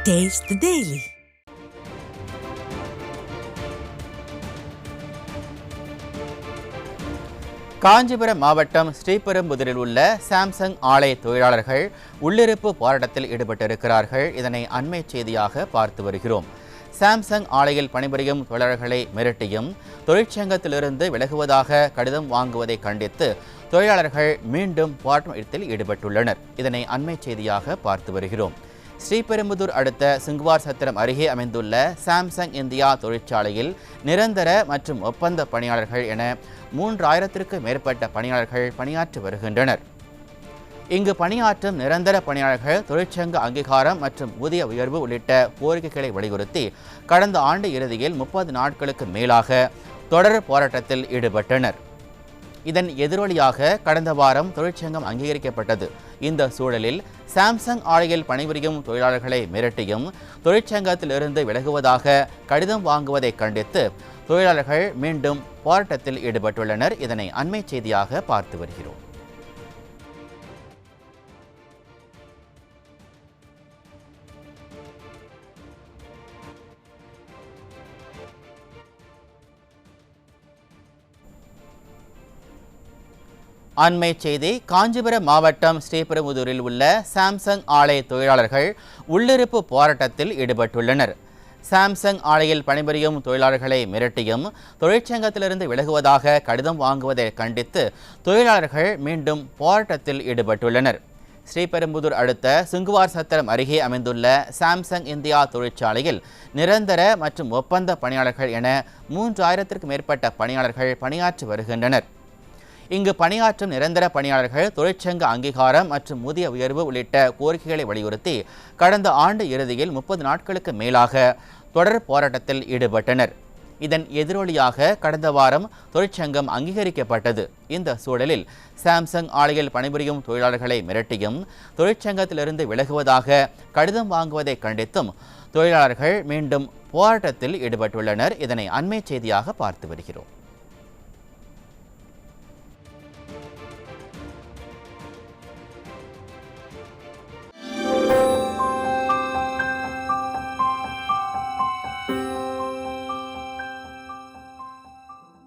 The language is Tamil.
Taste the Daily. காஞ்சிபுரம் மாவட்டம் ஸ்ரீபெரும்புதூரில் உள்ள சாம்சங் ஆலை தொழிலாளர்கள் உள்ளிருப்பு போராட்டத்தில் ஈடுபட்டிருக்கிறார்கள். இதனை அண்மை செய்தியாக பார்த்து வருகிறோம். சாம்சங் ஆலையில் பணிபுரியும் தொழிலாளர்களை மிரட்டியும் தொழிற்சங்கத்திலிருந்து விலகுவதாக கடிதம் வாங்குவதை கண்டித்து தொழிலாளர்கள் மீண்டும் போராட்டத்தில் ஈடுபட்டுள்ளனர். இதனை அண்மை செய்தியாக பார்த்து வருகிறோம். ஸ்ரீபெரும்புதூர் அடுத்த சிங்குவார் சத்திரம் அருகே அமைந்துள்ள சாம்சங் இந்தியா தொழிற்சாலையில் நிரந்தர மற்றும் ஒப்பந்த பணியாளர்கள் என 3000க்கும் மேற்பட்ட பணியாளர்கள் பணியாற்றி வருகின்றனர். இங்கு பணியாற்றும் நிரந்தர பணியாளர்கள் தொழிற்சங்க அங்கீகாரம் மற்றும் ஊதிய உயர்வு உள்ளிட்ட கோரிக்கைகளை வலியுறுத்தி கடந்த ஆண்டு இறுதியில் 30 நாட்களுக்கு மேலாக தொடர் போராட்டத்தில் ஈடுபட்டனர். இதன் எதிரொலியாக கடந்த வாரம் தொழிற்சங்கம் அங்கீகரிக்கப்பட்டது. இந்த சூழலில் சாம்சங் ஆலையில் பணிபுரியும் தொழிலாளர்களை மிரட்டியும் தொழிற்சங்கத்திலிருந்து விலகுவதாக கடிதம் வாங்குவதை கண்டித்து தொழிலாளர்கள் மீண்டும் போராட்டத்தில் ஈடுபட்டுள்ளனர். இதனை அண்மை செய்தியாக பார்த்து வருகிறோம். அண்மை செய்தி. காஞ்சிபுரம் மாவட்டம் ஸ்ரீபெரும்புதூரில் உள்ள சாம்சங் ஆலை தொழிலாளர்கள் உள்ளிருப்பு போராட்டத்தில் ஈடுபட்டுள்ளனர். சாம்சங் ஆலையில் பணிபுரியும் தொழிலாளர்களை மிரட்டியும் தொழிற்சங்கத்திலிருந்து விலகுவதாக கடிதம் வாங்குவதை கண்டித்து தொழிலாளர்கள் மீண்டும் போராட்டத்தில் ஈடுபட்டுள்ளனர். ஸ்ரீபெரும்புதூர் அடுத்த சிங்குவார் சத்திரம் அருகே அமைந்துள்ள சாம்சங் இந்தியா தொழிற்சாலையில் நிரந்தர மற்றும் ஒப்பந்த பணியாளர்கள் என 3000க்கும் மேற்பட்ட பணியாளர்கள் பணியாற்றி வருகின்றனர். இங்கு பணியாற்றும் நிரந்தர பணியாளர்கள் தொழிற்சங்க அங்கீகாரம் மற்றும் ஊதிய உயர்வு உள்ளிட்ட கோரிக்கைகளை வலியுறுத்தி கடந்த ஆண்டு இறுதியில் 30 நாட்களுக்கு மேலாக தொடர் போராட்டத்தில் ஈடுபட்டனர். இதன் எதிரொலியாக கடந்த வாரம் தொழிற்சங்கம் அங்கீகரிக்கப்பட்டது. இந்த சூழலில் சாம்சங் ஆலையில் பணிபுரியும் தொழிலாளர்களை மிரட்டியும் தொழிற்சங்கத்திலிருந்து விலகுவதாக கடிதம் வாங்குவதை கண்டித்தும் தொழிலாளர்கள் மீண்டும் போராட்டத்தில் ஈடுபட்டுள்ளனர். இதனை அண்மை செய்தியாக பார்த்து வருகிறோம்.